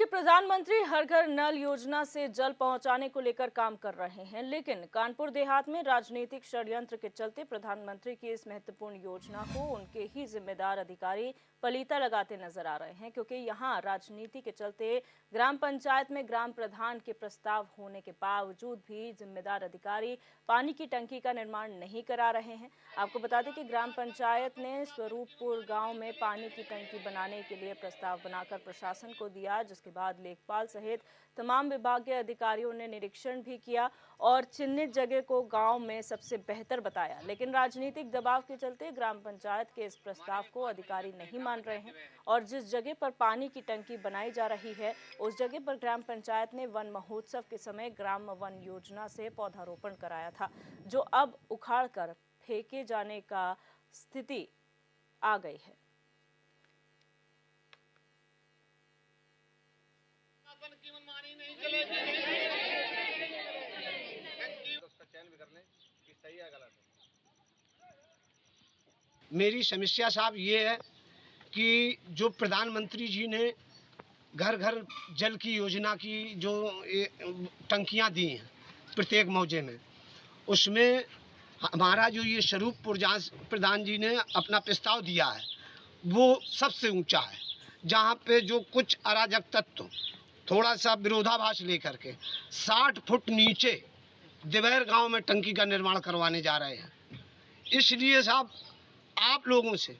के प्रधानमंत्री हर घर नल योजना से जल पहुंचाने को लेकर काम कर रहे हैं, लेकिन कानपुर देहात में राजनीतिक षड्यंत्र के चलते प्रधानमंत्री की इस महत्वपूर्ण योजना को उनके ही जिम्मेदार अधिकारी पलीता लगाते नजर आ रहे हैं, क्योंकि यहां राजनीति के चलते ग्राम पंचायत में ग्राम प्रधान के प्रस्ताव होने के बावजूद भी जिम्मेदार अधिकारी पानी की टंकी का निर्माण नहीं करा रहे हैं। आपको बता दें कि ग्राम पंचायत ने स्वरूपपुर गांव में पानी की टंकी बनाने के लिए प्रस्ताव बनाकर प्रशासन को दिया, जिसके बाद लेखपाल सहित तमाम विभागीय अधिकारियों ने निरीक्षण भी किया और चिन्हित जगह को गांव में सबसे बेहतर बताया, लेकिन राजनीतिक दबाव के चलते ग्राम पंचायत के इस प्रस्ताव को अधिकारी नहीं मान रहे हैं और जिस जगह पर पानी की टंकी बनाई जा रही है उस जगह पर ग्राम पंचायत ने वन महोत्सव के समय ग्राम वन योजना से पौधारोपण कराया था, जो अब उखाड़ कर फेंके जाने का स्थिति आ गई है। मेरी समस्या साहब ये है कि जो प्रधानमंत्री जी ने घर घर जल की योजना की जो टंकियां दी हैं प्रत्येक मौजे में, उसमें हमारा जो ये स्वरूपपुर प्रधान जी ने अपना प्रस्ताव दिया है वो सबसे ऊंचा है, जहाँ पे जो कुछ अराजक तत्व थोड़ा सा विरोधाभास लेकर के 60 फुट नीचे दिवैर गांव में टंकी का निर्माण करवाने जा रहे हैं। इसलिए साहब आप लोगों से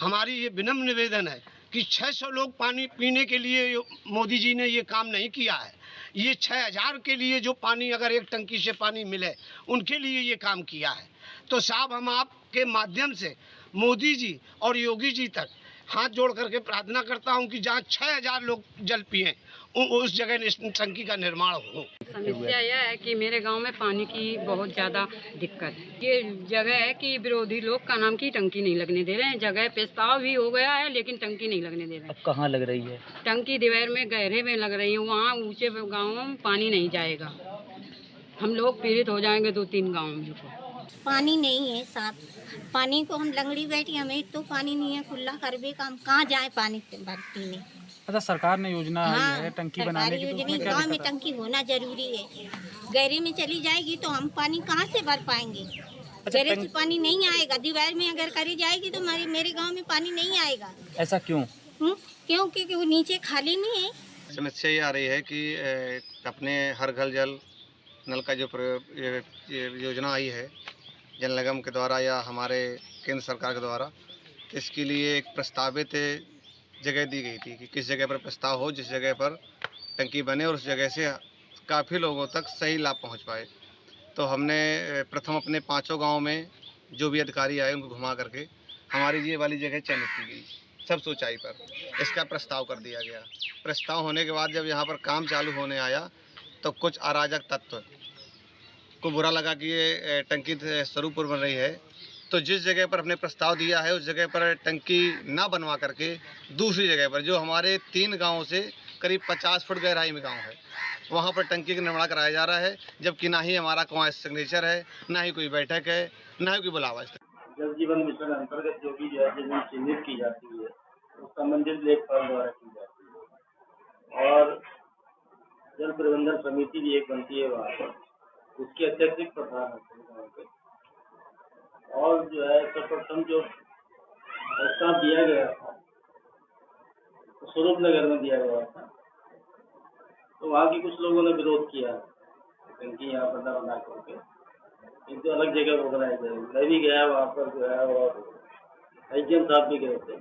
हमारी ये विनम्र निवेदन है कि 600 लोग पानी पीने के लिए मोदी जी ने ये काम नहीं किया है। ये 6000 के लिए जो पानी अगर एक टंकी से पानी मिले उनके लिए ये काम किया है। तो साहब हम आपके माध्यम से मोदी जी और योगी जी तक हाथ जोड़ करके प्रार्थना करता हूं कि जहां 6000 लोग जल पिए उस जगह टंकी का निर्माण हो। समस्या यह है कि मेरे गांव में पानी की बहुत ज़्यादा दिक्कत है। ये जगह है कि विरोधी लोग का नाम की टंकी नहीं लगने दे रहे हैं। जगह प्रस्ताव भी हो गया है लेकिन टंकी नहीं लगने दे रहे हैं। अब कहाँ लग रही है? टंकी दिवैर में गहरे में लग रही है, वहाँ ऊंचे गाँवों में पानी नहीं जाएगा। हम लोग पीड़ित हो जाएंगे 2-3 गाँव में। पानी नहीं है साहब, पानी को हम लंगड़ी बैठी, हमें तो पानी नहीं है, खुला कर भी काम कहाँ जाए पानी पीने। अच्छा, सरकार ने योजना आई है टंकी बनाने की, तो उसमें गाँव में टंकी होना जरूरी है। गहरे में चली जाएगी तो हम पानी कहाँ से भर पाएंगे। गहरे से पानी नहीं आएगा। दीवार में अगर करी जाएगी तो मेरे गाँव में पानी नहीं आएगा। ऐसा क्यों? क्योंकि वो नीचे खाली नहीं है। समस्या ये आ रही है कि अपने हर घर जल नल का जो योजना आई है जल निगम के द्वारा या हमारे केंद्र सरकार के द्वारा, इसके लिए एक प्रस्तावित जगह दी गई थी कि किस जगह पर प्रस्ताव हो, जिस जगह पर टंकी बने और उस जगह से काफ़ी लोगों तक सही लाभ पहुंच पाए। तो हमने प्रथम अपने 5 गाँव में जो भी अधिकारी आए उनको घुमा करके हमारी ये वाली जगह चयनित की गई, सब ऊंचाई पर इसका प्रस्ताव कर दिया गया। प्रस्ताव होने के बाद जब यहाँ पर काम चालू होने आया तो कुछ अराजक तत्व को बुरा लगा कि ये टंकी स्वरूपपुर बन रही है, तो जिस जगह पर हमने प्रस्ताव दिया है उस जगह पर टंकी ना बनवा करके दूसरी जगह पर जो हमारे 3 गाँव से करीब 50 फुट गहराई में गांव है वहां पर टंकी का निर्माण कराया जा रहा है, जबकि ना ही हमारा कोई सिग्नेचर है, ना ही कोई बैठक है, ना ही कोई बुलावा। जल जीवन मिशन अंतर्गत जो भी जमीन चिन्हित की जाती है उस संबंधित लेखपाल द्वारा की जाती है और जल प्रबंधन समिति भी एक बनती है वहाँ पर, उसके अध्यक्ष प्रधान होते हैं। और जो है सर्वप्रथम जो प्रस्ताव दिया गया था स्वरूप नगर में दिया गया था, तो वहाँ की कुछ लोगों ने विरोध किया टंकी यहाँ पर बना करके, किंतु अलग जगह पर बनाई गई। मैं भी गया वहाँ पर जो है और एसडीएम साहब भी गए थे।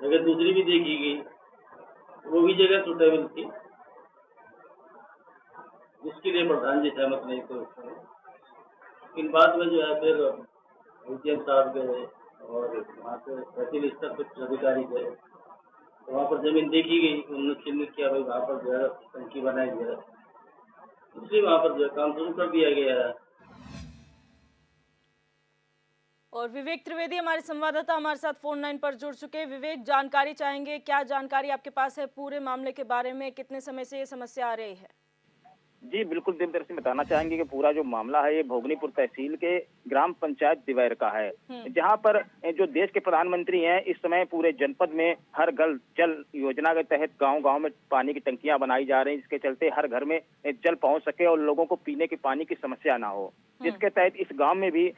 जगह दूसरी भी देखी गई, वो भी जगह सुटेबल थी, जिसके लिए प्रधान जी सहमत नहीं थे उसमें। लेकिन बाद में जो है फिर एसडीएम साहब गए और वहाँ से तहसील स्तर कुछ अधिकारी गए, तो वहाँ पर जमीन देखी गई, उन्होंने चिन्हित किया भाई वहाँ पर जो है टंकी बनाई जाए, इसलिए वहाँ पर जो है काम शुरू कर दिया गया है। और विवेक त्रिवेदी हमारे संवाददाता हमारे साथ फोन लाइन पर जुड़ चुके हैं। विवेक, जानकारी चाहेंगे, क्या जानकारी आपके पास है पूरे मामले के बारे में, कितने समय से ये समस्या आ रही है? जी बिल्कुल, दिलदर सिंह बताना चाहेंगे कि पूरा जो मामला है ये भोगनीपुर तहसील के ग्राम पंचायत दिवैर का है, जहां पर जो देश के प्रधानमंत्री हैं इस समय पूरे जनपद में हर घर जल योजना के तहत गांव-गांव में पानी की टंकियां बनाई जा रही हैं, जिसके चलते हर घर में जल पहुंच सके और लोगों को पीने के पानी की समस्या ना हो। जिसके तहत इस गांव में भी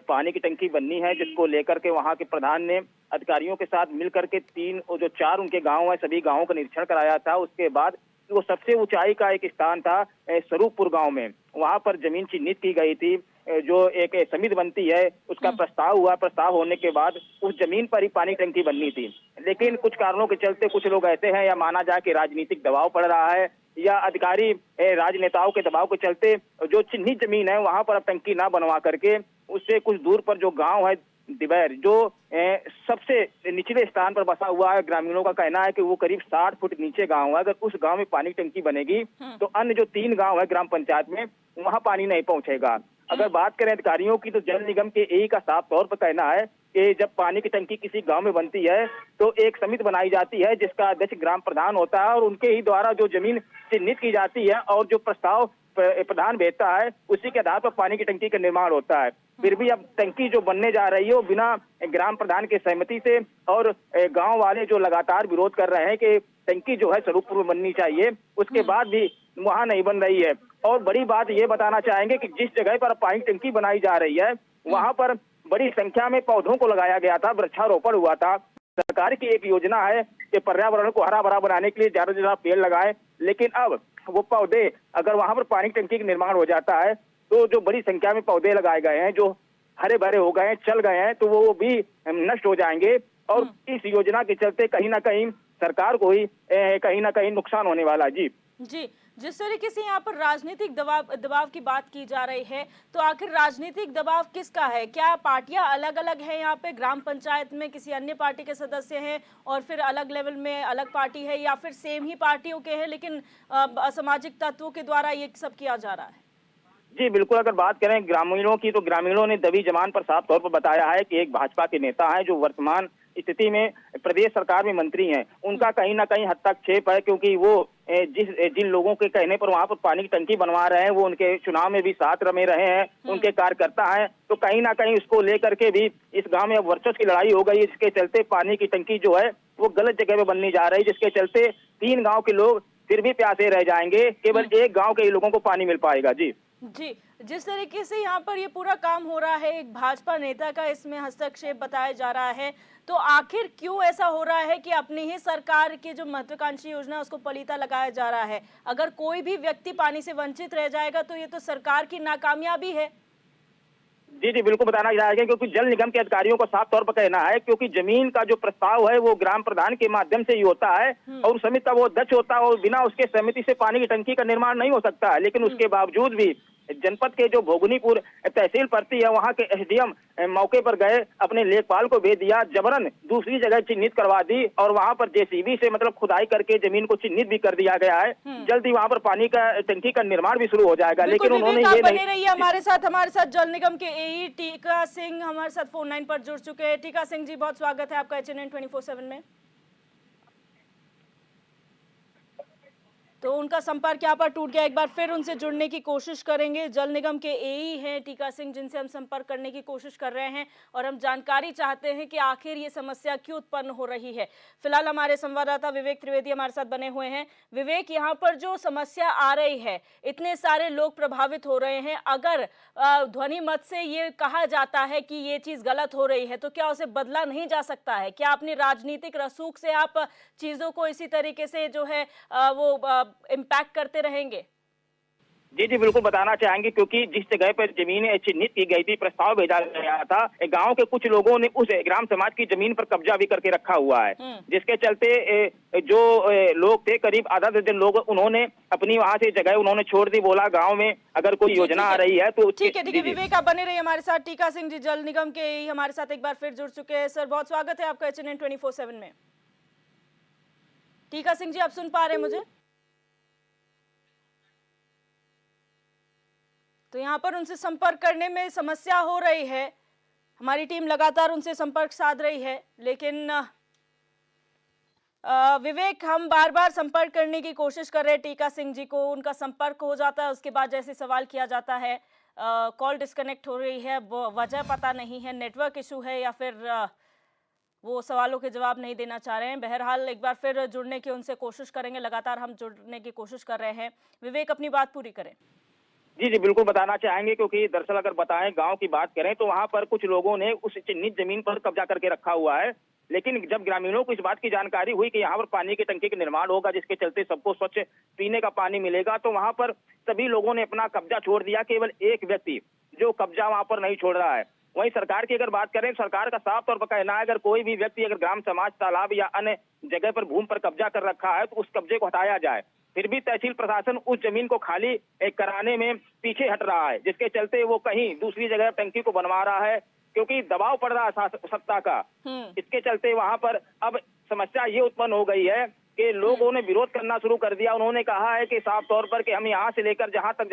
पानी की टंकी बननी है, जिसको लेकर के वहां के प्रधान ने अधिकारियों के साथ मिलकर के 3 और जो 4 उनके गाँव है सभी गाँवों का निरीक्षण कराया था। उसके बाद वो सबसे ऊंचाई का एक स्थान था स्वरूपपुर गांव में, वहां पर जमीन चिन्हित की गई थी। जो एक समिति बनती है उसका प्रस्ताव हुआ, प्रस्ताव होने के बाद उस जमीन पर ही पानी टंकी बननी थी, लेकिन कुछ कारणों के चलते कुछ लोग ऐसे हैं, या माना जाए कि राजनीतिक दबाव पड़ रहा है या अधिकारी राजनेताओं के दबाव के चलते जो चिन्हित जमीन है वहां पर अब टंकी ना बनवा करके उससे कुछ दूर पर जो गाँव है दिवैर, जो सबसे निचले स्थान पर बसा हुआ है, ग्रामीणों का कहना है कि वो करीब 60 फुट नीचे गांव है। अगर उस गांव में पानी टंकी बनेगी तो अन्य जो 3 गांव है ग्राम पंचायत में वहां पानी नहीं पहुंचेगा। अगर बात करें अधिकारियों की तो जल निगम के एई का साफ तौर पर कहना है कि जब पानी की टंकी किसी गांव में बनती है तो एक समिति बनाई जाती है जिसका अध्यक्ष ग्राम प्रधान होता है और उनके ही द्वारा जो जमीन चिन्हित की जाती है और जो प्रस्ताव प्रधान भेजता है उसी के आधार पर पानी की टंकी का निर्माण होता है। फिर भी अब टंकी जो बनने जा रही है वो बिना ग्राम प्रधान के सहमति से और गांव वाले जो लगातार विरोध कर रहे हैं कि टंकी जो है स्वरूपपुर में बननी चाहिए, उसके बाद भी वहां नहीं बन रही है। और बड़ी बात ये बताना चाहेंगे कि जिस जगह पर पानी टंकी बनाई जा रही है वहां पर बड़ी संख्या में पौधों को लगाया गया था, वृक्षारोपण हुआ था। सरकार की एक योजना है कि पर्यावरण को हरा भरा बनाने के लिए ज्यादा से ज्यादा पेड़ लगाए, लेकिन अब वो पौधे अगर वहां पर पानी टंकी का निर्माण हो जाता है तो जो बड़ी संख्या में पौधे लगाए गए हैं जो हरे भरे हो गए हैं, चल गए हैं, तो वो भी नष्ट हो जाएंगे और इस योजना के चलते कहीं ना कहीं सरकार को ही कहीं ना कहीं नुकसान होने वाला है। जी, जिस तरीके से यहाँ पर राजनीतिक दबाव की बात की जा रही है, तो आखिर राजनीतिक दबाव किसका है? क्या पार्टियां अलग अलग हैं? यहाँ पे ग्राम पंचायत में किसी अन्य पार्टी के सदस्य हैं और फिर अलग लेवल में अलग पार्टी है, या फिर सेम ही पार्टियों के हैं लेकिन असामाजिक तत्वों के द्वारा ये सब किया जा रहा है? जी बिल्कुल, अगर बात करें ग्रामीणों की तो ग्रामीणों ने दबी जबान पर साफ तौर पर बताया है कि एक भाजपा के नेता हैं जो वर्तमान स्थिति में प्रदेश सरकार में मंत्री हैं, उनका कहीं ना कहीं हस्तक्षेप है, क्योंकि वो जिन लोगों के कहने पर वहां पर पानी की टंकी बनवा रहे हैं वो उनके चुनाव में भी साथ में रहे हैं, उनके कार्यकर्ता हैं, तो कहीं ना कहीं उसको लेकर के भी इस गांव में वर्चस्व की लड़ाई हो गई है, जिसके चलते पानी की टंकी जो है वो गलत जगह पे बननी जा रही है, जिसके चलते 3 गाँव के लोग फिर भी प्यासे रह जाएंगे, केवल एक गाँव के लोगों को पानी मिल पाएगा। जी, जिस तरीके से यहाँ पर ये पूरा काम हो रहा है, एक भाजपा नेता का इसमें हस्तक्षेप बताया जा रहा है, तो आखिर क्यों ऐसा हो रहा है कि अपनी ही सरकार की जो महत्वाकांक्षी योजना है उसको पलीता लगाया जा रहा है? अगर कोई भी व्यक्ति पानी से वंचित रह जाएगा तो ये तो सरकार की नाकामयाबी है। जी बिल्कुल बताना चाहेंगे, क्योंकि जल निगम के अधिकारियों को साफ तौर पर कहना है क्योंकि जमीन का जो प्रस्ताव है वो ग्राम प्रधान के माध्यम से ही होता है और समिति का वो अध्यक्ष होता है और बिना उसके सहमति से पानी की टंकी का निर्माण नहीं हो सकता है। लेकिन उसके बावजूद भी जनपद के जो भोगनीपुर तहसील पड़ती है वहां के एसडीएम मौके पर गए, अपने लेखपाल को भेज दिया, जबरन दूसरी जगह चिन्हित करवा दी और वहां पर जेसीबी से मतलब खुदाई करके जमीन को चिन्हित भी कर दिया गया है। जल्दी वहां पर पानी का टंकी का निर्माण भी शुरू हो जाएगा, लेकिन उन्होंने ये बने रही है हमारे साथ जल निगम के एई टीका सिंह हमारे साथ फोन लाइन पर जुड़ चुके हैं। टीका सिंह जी, बहुत स्वागत है आपका HNN 24/7 में। तो उनका संपर्क यहाँ पर टूट गया, एक बार फिर उनसे जुड़ने की कोशिश करेंगे। जल निगम के एई हैं टीका सिंह, जिनसे हम संपर्क करने की कोशिश कर रहे हैं और हम जानकारी चाहते हैं कि आखिर ये समस्या क्यों उत्पन्न हो रही है। फिलहाल हमारे संवाददाता विवेक त्रिवेदी हमारे साथ बने हुए हैं। विवेक, यहाँ पर जो समस्या आ रही है, इतने सारे लोग प्रभावित हो रहे हैं, अगर ध्वनि मत से ये कहा जाता है कि ये चीज गलत हो रही है तो क्या उसे बदला नहीं जा सकता है? क्या अपनी राजनीतिक रसूख से आप चीजों को इसी तरीके से जो है वो इम्पैक्ट करते रहेंगे? जी बिल्कुल बताना चाहेंगे, क्योंकि जिस जगह पर जमीन चिन्हित की गई थी, प्रस्ताव भेजा गया था, गांव के कुछ लोगों ने उस ग्राम समाज की जमीन पर कब्जा भी करके रखा हुआ है, जिसके चलते जो लोग थे करीब आधा दर्जन लोग, उन्होंने अपनी वहां से जगह उन्होंने छोड़ दी, बोला गांव में अगर कोई योजना आ रही है तो ठीक है विवेक, आप बने रहिए हमारे साथ। टीका सिंह जी जल निगम के हमारे साथ एक बार फिर जुड़ चुके हैं। सर, बहुत स्वागत है आपका HNN 24/7 में। टीका सिंह जी, आप सुन पा रहे हैं मुझे? तो यहाँ पर उनसे संपर्क करने में समस्या हो रही है, हमारी टीम लगातार उनसे संपर्क साध रही है, लेकिन विवेक, हम बार बार संपर्क करने की कोशिश कर रहे हैं टीका सिंह जी को, उनका संपर्क हो जाता है, उसके बाद जैसे सवाल किया जाता है कॉल डिस्कनेक्ट हो रही है, वो वजह पता नहीं है, नेटवर्क इशू है या फिर वो सवालों के जवाब नहीं देना चाह रहे हैं। बहरहाल एक बार फिर जुड़ने की उनसे कोशिश करेंगे, लगातार हम जुड़ने की कोशिश कर रहे हैं। विवेक, अपनी बात पूरी करें। जी जी बिल्कुल बताना चाहेंगे, क्योंकि दरअसल अगर बताएं गांव की बात करें तो वहां पर कुछ लोगों ने उस चिन्हित जमीन पर कब्जा करके रखा हुआ है। लेकिन जब ग्रामीणों को इस बात की जानकारी हुई कि यहाँ पर पानी की टंकी का निर्माण होगा जिसके चलते सबको स्वच्छ पीने का पानी मिलेगा, तो वहां पर सभी लोगों ने अपना कब्जा छोड़ दिया। केवल एक व्यक्ति जो कब्जा वहां पर नहीं छोड़ रहा है। वहीं सरकार की अगर बात करें, सरकार का साफ तौर पर कहना है अगर कोई भी व्यक्ति अगर ग्राम समाज, तालाब या अन्य जगह पर भूमि पर कब्जा कर रखा है तो उस कब्जे को हटाया जाए। फिर भी तहसील प्रशासन उस जमीन को खाली कराने में पीछे हट रहा है, जिसके चलते वो कहीं दूसरी जगह टंकी को बनवा रहा है, क्योंकि दबाव पड़ रहा है सत्ता का। इसके चलते वहां पर अब समस्या ये उत्पन्न हो गई है कि लोगों ने विरोध करना शुरू कर दिया। उन्होंने कहा है कि साफ तौर पर कि हम यहाँ से लेकर जहां तक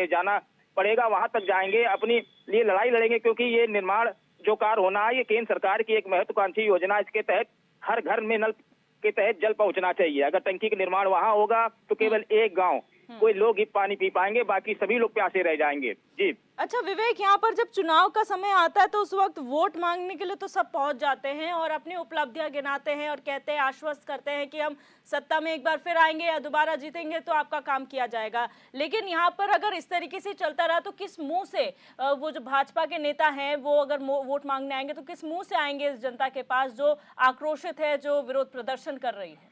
जाना पड़ेगा वहां तक जाएंगे, अपनी लिए लड़ाई लड़ेंगे, क्योंकि ये निर्माण जो कार्य होना है ये केंद्र सरकार की एक महत्वाकांक्षी योजना। इसके तहत हर घर में नल के तहत जल पहुंचना चाहिए। अगर टंकी का निर्माण वहां होगा तो केवल एक गांव कोई लोग ही पानी पी पाएंगे, बाकी सभी लोग प्यासे रह जाएंगे। जी अच्छा विवेक, यहाँ पर जब चुनाव का समय आता है तो उस वक्त वोट मांगने के लिए तो सब पहुंच जाते हैं और अपनी उपलब्धियां गिनाते हैं और कहते हैं, आश्वस्त करते हैं कि हम सत्ता में एक बार फिर आएंगे या दोबारा जीतेंगे तो आपका काम किया जाएगा। लेकिन यहाँ पर अगर इस तरीके से चलता रहा तो किस मुंह से वो जो भाजपा के नेता हैं वो अगर वोट मांगने आएंगे तो किस मुंह से आएंगे इस जनता के पास जो आक्रोशित है, जो विरोध प्रदर्शन कर रही है?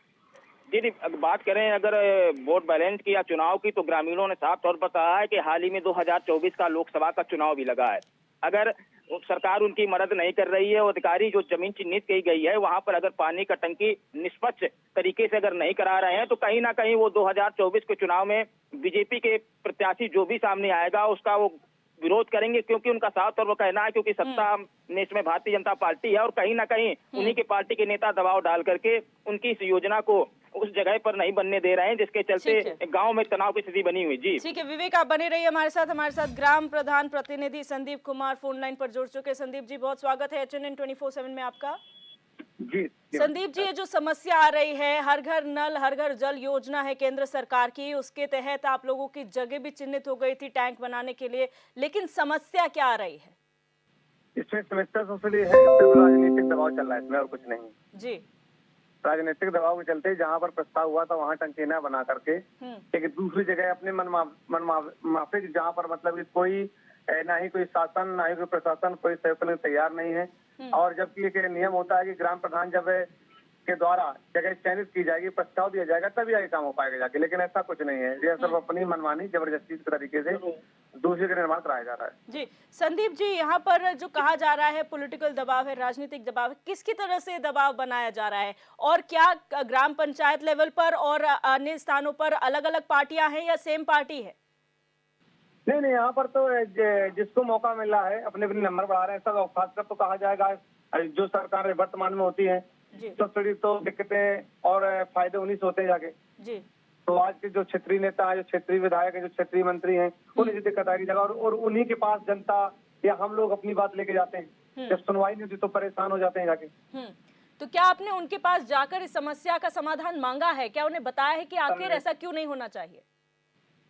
जी बात करें अगर वोट बैलेंस की या चुनाव की, तो ग्रामीणों ने साफ तौर पर कहा है कि हाल ही में 2024 का लोकसभा का चुनाव भी लगा है। अगर सरकार उनकी मदद नहीं कर रही है, अधिकारी जो जमीन चिन्हित की गई है वहां पर अगर पानी का टंकी निष्पक्ष तरीके से अगर नहीं करा रहे हैं तो कहीं ना कहीं वो 2024 के चुनाव में बीजेपी के प्रत्याशी जो भी सामने आएगा उसका वो विरोध करेंगे, क्योंकि उनका साफ तौर पर कहना है क्योंकि सत्ता में इसमें भारतीय जनता पार्टी है और कहीं ना कहीं उन्हीं के पार्टी के नेता दबाव डाल करके उनकी इस योजना को उस जगह पर नहीं बनने दे रहे हैं, जिसके चलते गांव में तनाव की स्थिति बनी हुई। जी ठीक है विवेक, आप बने रहिए हमारे साथ ग्राम प्रधान प्रतिनिधि संदीप कुमार फोन लाइन पर जुड़ चुके। संदीप जी बहुत स्वागत है HNN 24/7 में आपका। जी संदीप जी, ये जो समस्या आ रही है, हर घर नल हर घर जल योजना है केंद्र सरकार की, उसके तहत आप लोगों की जगह भी चिन्हित हो गई थी टैंक बनाने के लिए, लेकिन समस्या क्या आ रही है? इसमें समस्या सबसे बड़ी है, सिर्फ राजनीतिक दबाव चल रहा है इसमें और कुछ नहीं। जी राजनीतिक दबाव के चलते जहाँ पर प्रस्ताव हुआ था वहाँ टंकी न बना करके एक दूसरी जगह अपने मनमाफिक, जहाँ पर मतलब कि कोई ना ही कोई शासन ना ही कोई प्रशासन कोई सहयोग करने तैयार नहीं है। और जबकि एक नियम होता है कि ग्राम प्रधान जब के द्वारा जगह चयनित की जाएगी, प्रस्ताव दिया जाएगा, तभी आगे काम हो पाएगा जाके, लेकिन ऐसा कुछ नहीं है। यह सिर्फ अपनी मनमानी जबरदस्ती तरीके से दूसरे का निर्माण कराया जा रहा है। जी संदीप जी, यहाँ पर जो कहा जा रहा है पॉलिटिकल दबाव है, राजनीतिक दबाव है, किसकी तरह से दबाव बनाया जा रहा है और क्या ग्राम पंचायत लेवल पर और अन्य स्थानों पर अलग अलग पार्टियां हैं या सेम पार्टी है? नहीं, यहाँ पर तो जिसको मौका मिल रहा है अपने अपने नंबर बढ़ा रहे हैं सब। खासकर तो कहा जाएगा जो सरकार वर्तमान में होती है सब्सिडी तो दिक्कतें और फायदे उन्हीं से होते हैं जाके। जी तो आज के जो क्षेत्रीय नेता है, जो क्षेत्रीय विधायक है, जो क्षेत्रीय मंत्री हैं, उन्हीं से दिक्कत आएगी जगह और उन्हीं के पास जनता या हम लोग अपनी बात लेके जाते हैं। जब सुनवाई नहीं होती तो परेशान हो जाते हैं जाके। तो क्या आपने उनके पास जाकर इस समस्या का समाधान मांगा है? क्या उन्हें बताया है कि आखिर ऐसा क्यों नहीं होना चाहिए?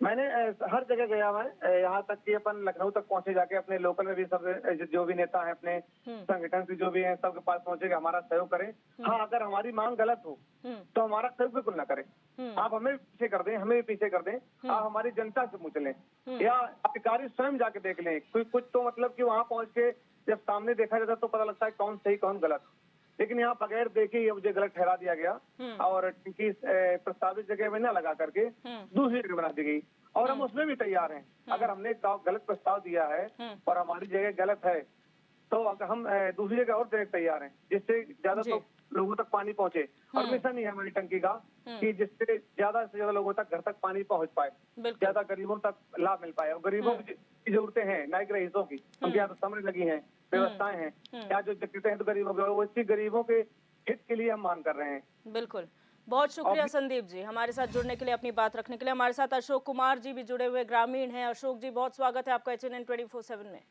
मैंने हर जगह गया मैं, यहाँ तक कि अपन लखनऊ तक पहुंचे जाके अपने लोकल में भी सब जो भी नेता है अपने संगठन से जो भी है सबके पास पहुंचे कि हमारा सहयोग करें। हाँ, अगर हमारी मांग गलत हो तो हमारा सहयोग बिल्कुल न करें। आप हमें भी पीछे कर दें, हमें भी पीछे कर दें। आप हमारी जनता से पूछ लें या अधिकारी स्वयं जाके देख लें। कुछ तो मतलब कि वहाँ पहुंच के जब सामने देखा जाता तो पता लगता है कौन सही कौन गलत। लेकिन यहाँ बगैर देखे ही मुझे गलत ठहरा दिया गया और टंकी प्रस्तावित जगह में न लगा करके दूसरी जगह बना दी गई और हम उसमें भी तैयार हैं। अगर हमने गलत प्रस्ताव दिया है और हमारी जगह गलत है तो हम दूसरी जगह और देने तैयार हैं, जिससे ज्यादा तो लोगों तक पानी पहुंचे। और मिशन ही है हमारी टंकी का कि जिससे ज्यादा से ज्यादा लोगों तक घर तक पानी पहुंच पाए, ज्यादा गरीबों तक लाभ मिल पाए। और गरीबों की जरूरतें हैं, नागरिक रईसों की, उनके यहाँ तो समझ लगी हैं, व्यवस्थाएं हैं, क्या जो दिक्कतें हैं तो गरीबों की, वो इसी गरीबों के हित के लिए हम मांग कर रहे हैं। बिल्कुल, बहुत शुक्रिया संदीप जी हमारे साथ जुड़ने के लिए, अपनी बात रखने के लिए। हमारे साथ अशोक कुमार जी भी जुड़े हुए ग्रामीण हैं। अशोक जी बहुत स्वागत है आपका HNN 24/7 में।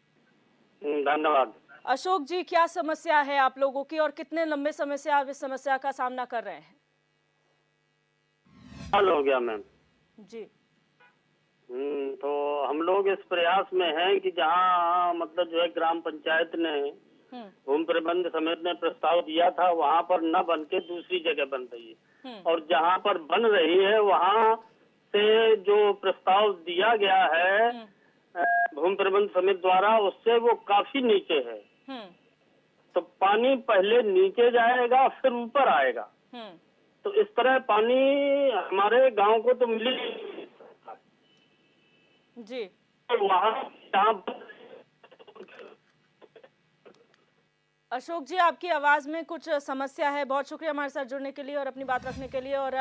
धन्यवाद। अशोक जी, क्या समस्या है आप लोगों की और कितने लंबे समय से आप इस समस्या का सामना कर रहे हैं? साल हो गया मैम। जी। तो हम लोग इस प्रयास में हैं कि जहाँ मतलब जो है ग्राम पंचायत ने भूमि प्रबंध समिति ने प्रस्ताव दिया था वहाँ पर न बन के दूसरी जगह बन रही है, और जहाँ पर बन रही है वहाँ से जो प्रस्ताव दिया गया है भूमि प्रबंध समिति द्वारा उससे वो काफी नीचे है। तो पानी पहले नीचे जाएगा फिर ऊपर आएगा, तो इस तरह पानी हमारे गांव को तो मिले जी। वहाँ अशोक जी, आपकी आवाज में कुछ समस्या है। बहुत शुक्रिया हमारे साथ जुड़ने के लिए और अपनी बात रखने के लिए। और अब